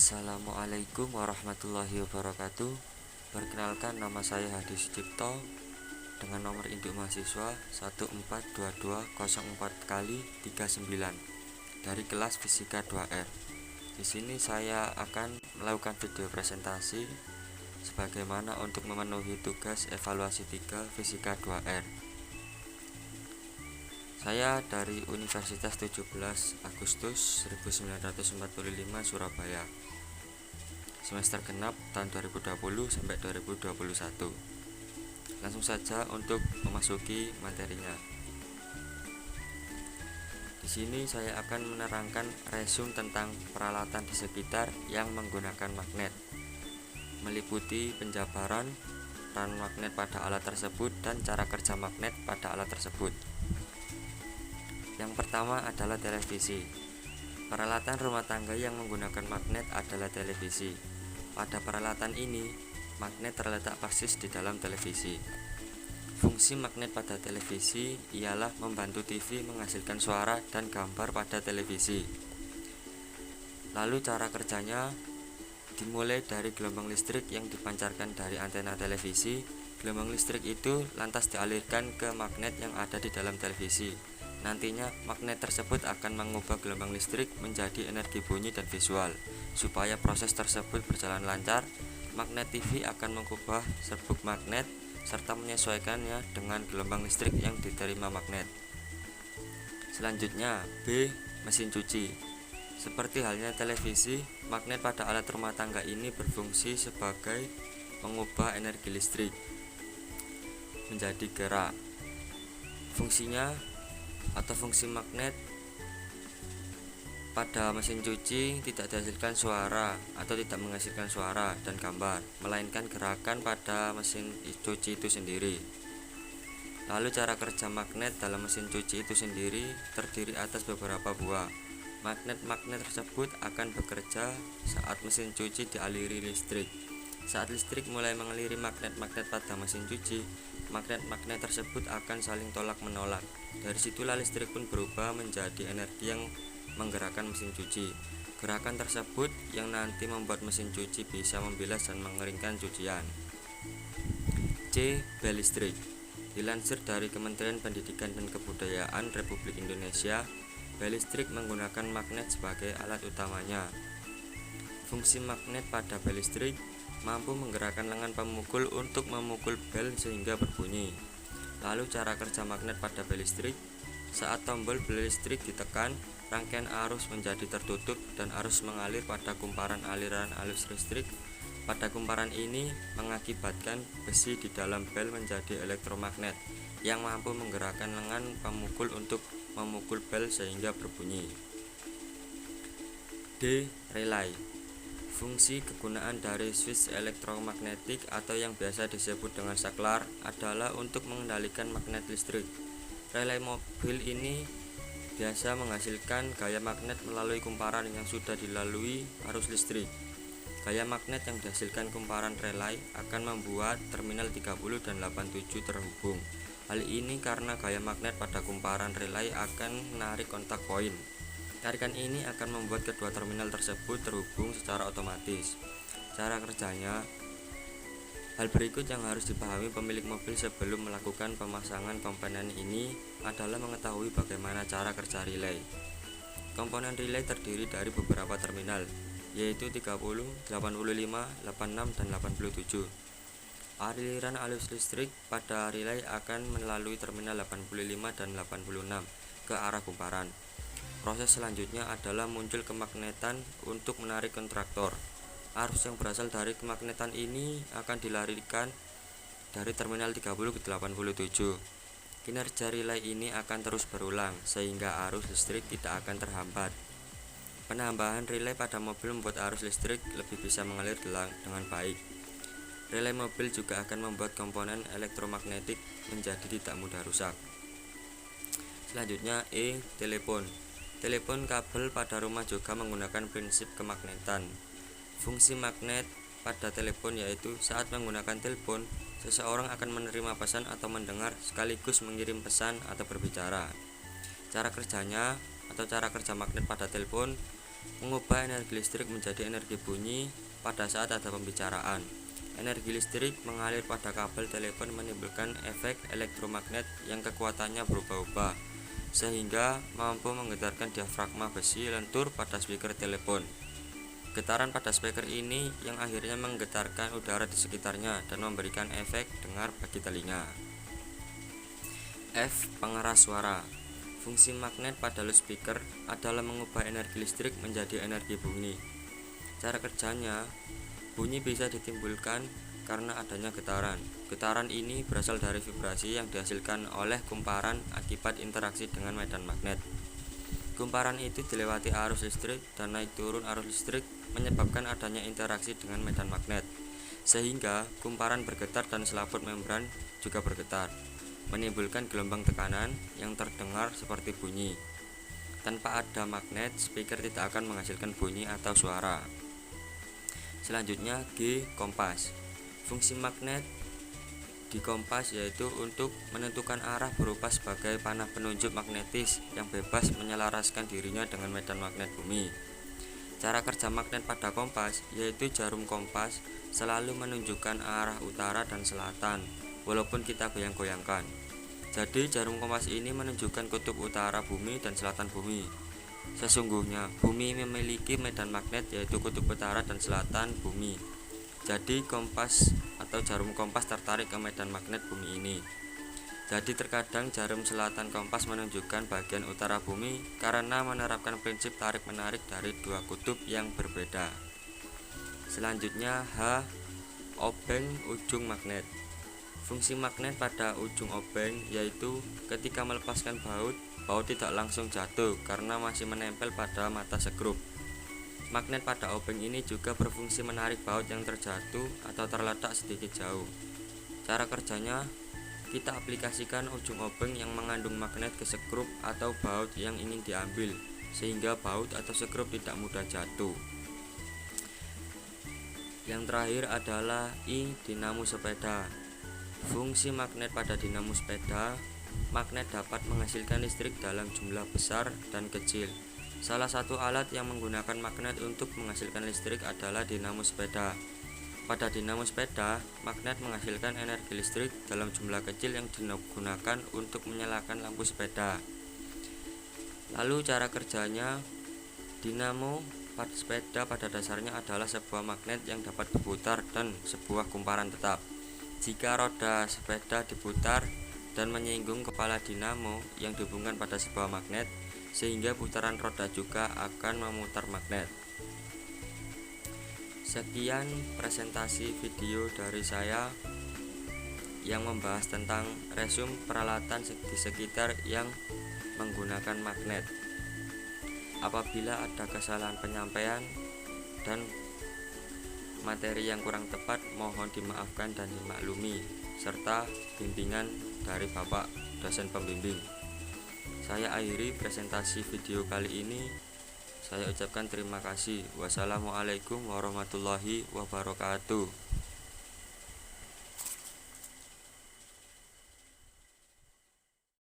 Assalamualaikum warahmatullahi wabarakatuh. Perkenalkan, nama saya Hadi Sucipto dengan nomor induk mahasiswa 142204 kali 39 dari kelas Fisika 2R. Di sini saya akan melakukan video presentasi sebagaimana untuk memenuhi tugas evaluasi 3 Fisika 2R. Saya dari Universitas 17 Agustus 1945 Surabaya. Semester genap tahun 2020 sampai 2021. Langsung saja untuk memasuki materinya. Di sini saya akan menerangkan resume tentang peralatan di sekitar yang menggunakan magnet, meliputi penjabaran, peran magnet pada alat tersebut, dan cara kerja magnet pada alat tersebut. Yang pertama adalah televisi. Peralatan rumah tangga yang menggunakan magnet adalah televisi. Pada peralatan ini, magnet terletak persis di dalam televisi. Fungsi magnet pada televisi ialah membantu TV menghasilkan suara dan gambar pada televisi. Lalu cara kerjanya dimulai dari gelombang listrik yang dipancarkan dari antena televisi. Gelombang listrik itu lantas dialirkan ke magnet yang ada di dalam televisi. Nantinya magnet tersebut akan mengubah gelombang listrik menjadi energi bunyi dan visual. Supaya proses tersebut berjalan lancar, magnet TV akan mengubah serbuk magnet serta menyesuaikannya dengan gelombang listrik yang diterima magnet. Selanjutnya, B. Mesin cuci. Seperti halnya televisi, magnet pada alat rumah tangga ini berfungsi sebagai mengubah energi listrik menjadi gerak. Fungsi magnet pada mesin cuci tidak dihasilkan suara atau tidak menghasilkan suara dan gambar, melainkan gerakan pada mesin cuci itu sendiri. Lalu cara kerja magnet dalam mesin cuci itu sendiri terdiri atas beberapa buah. Magnet-magnet tersebut akan bekerja saat mesin cuci dialiri listrik. Saat listrik mulai mengaliri magnet-magnet pada mesin cuci, magnet-magnet tersebut akan saling tolak-menolak. Dari situlah listrik pun berubah menjadi energi yang menggerakkan mesin cuci. Gerakan tersebut yang nanti membuat mesin cuci bisa membilas dan mengeringkan cucian. C. Bel listrik. Dilansir dari Kementerian Pendidikan dan Kebudayaan Republik Indonesia, bel listrik menggunakan magnet sebagai alat utamanya. Fungsi magnet pada bel listrik mampu menggerakkan lengan pemukul untuk memukul bel sehingga berbunyi. Lalu cara kerja magnet pada bel listrik, saat tombol bel listrik ditekan, rangkaian arus menjadi tertutup dan arus mengalir pada kumparan aliran arus listrik. Pada kumparan ini mengakibatkan besi di dalam bel menjadi elektromagnet yang mampu menggerakkan lengan pemukul untuk memukul bel sehingga berbunyi. D. Relay. Fungsi kegunaan dari switch elektromagnetik atau yang biasa disebut dengan saklar adalah untuk mengendalikan magnet listrik. Relay mobil ini biasa menghasilkan gaya magnet melalui kumparan yang sudah dilalui arus listrik. Gaya magnet yang dihasilkan kumparan relay akan membuat terminal 30 dan 87 terhubung. Hal ini karena gaya magnet pada kumparan relay akan menarik kontak poin. Tarikan ini akan membuat kedua terminal tersebut terhubung secara otomatis. Cara kerjanya, hal berikut yang harus dipahami pemilik mobil sebelum melakukan pemasangan komponen ini adalah mengetahui bagaimana cara kerja relay. Komponen relay terdiri dari beberapa terminal, yaitu 30, 85, 86, dan 87. Aliran arus listrik pada relay akan melalui terminal 85 dan 86 ke arah kumparan. Proses selanjutnya adalah muncul kemagnetan untuk menarik kontraktor. Arus yang berasal dari kemagnetan ini akan dilarikan dari terminal 30 ke 87. Kinerja relay ini akan terus berulang sehingga arus listrik tidak akan terhambat. Penambahan relay pada mobil membuat arus listrik lebih bisa mengalir dengan baik. Relay mobil juga akan membuat komponen elektromagnetik menjadi tidak mudah rusak. Selanjutnya E. Telepon. Telepon kabel pada rumah juga menggunakan prinsip kemagnetan. Fungsi magnet pada telepon yaitu saat menggunakan telepon, seseorang akan menerima pesan atau mendengar sekaligus mengirim pesan atau berbicara. Cara kerjanya atau cara kerja magnet pada telepon, mengubah energi listrik menjadi energi bunyi pada saat ada pembicaraan. Energi listrik mengalir pada kabel telepon menimbulkan efek elektromagnet yang kekuatannya berubah-ubah, sehingga mampu menggetarkan diafragma besi lentur pada speaker telepon. Getaran pada speaker ini yang akhirnya menggetarkan udara di sekitarnya dan memberikan efek dengar bagi telinga. F. Pengeras suara. Fungsi magnet pada loudspeaker adalah mengubah energi listrik menjadi energi bunyi. Cara kerjanya, bunyi bisa ditimbulkan karena adanya getaran. Getaran ini berasal dari vibrasi yang dihasilkan oleh kumparan akibat interaksi dengan medan magnet. Kumparan itu dilewati arus listrik dan naik turun arus listrik menyebabkan adanya interaksi dengan medan magnet, sehingga kumparan bergetar dan selaput membran juga bergetar, menimbulkan gelombang tekanan yang terdengar seperti bunyi. Tanpa ada magnet, speaker tidak akan menghasilkan bunyi atau suara. Selanjutnya G. Kompas. Fungsi magnet di kompas yaitu untuk menentukan arah berupa sebagai panah penunjuk magnetis yang bebas menyelaraskan dirinya dengan medan magnet bumi. Cara kerja magnet pada kompas yaitu jarum kompas selalu menunjukkan arah utara dan selatan walaupun kita goyang-goyangkan. Jadi jarum kompas ini menunjukkan kutub utara bumi dan selatan bumi. Sesungguhnya bumi memiliki medan magnet yaitu kutub utara dan selatan bumi. Jadi kompas atau jarum kompas tertarik ke medan magnet bumi ini. Jadi terkadang jarum selatan kompas menunjukkan bagian utara bumi karena menerapkan prinsip tarik-menarik dari dua kutub yang berbeda. Selanjutnya H. Obeng ujung magnet. Fungsi magnet pada ujung obeng yaitu ketika melepaskan baut, baut tidak langsung jatuh karena masih menempel pada mata sekrup. Magnet pada obeng ini juga berfungsi menarik baut yang terjatuh atau terletak sedikit jauh. Cara kerjanya, kita aplikasikan ujung obeng yang mengandung magnet ke sekrup atau baut yang ingin diambil, sehingga baut atau sekrup tidak mudah jatuh. Yang terakhir adalah I. Dinamo sepeda. Fungsi magnet pada dinamo sepeda, magnet dapat menghasilkan listrik dalam jumlah besar dan kecil. Salah satu alat yang menggunakan magnet untuk menghasilkan listrik adalah dinamo sepeda. Pada dinamo sepeda, magnet menghasilkan energi listrik dalam jumlah kecil yang digunakan untuk menyalakan lampu sepeda. Lalu cara kerjanya, dinamo pada sepeda pada dasarnya adalah sebuah magnet yang dapat berputar dan sebuah kumparan tetap. Jika roda sepeda diputar dan menyinggung kepala dinamo yang dihubungkan pada sebuah magnet, sehingga putaran roda juga akan memutar magnet. Sekian presentasi video dari saya yang membahas tentang resume peralatan di sekitar yang menggunakan magnet. Apabila ada kesalahan penyampaian dan materi yang kurang tepat, mohon dimaafkan dan dimaklumi, serta bimbingan dari Bapak dosen pembimbing. Saya akhiri presentasi video kali ini. Saya ucapkan terima kasih. Wassalamualaikum warahmatullahi wabarakatuh.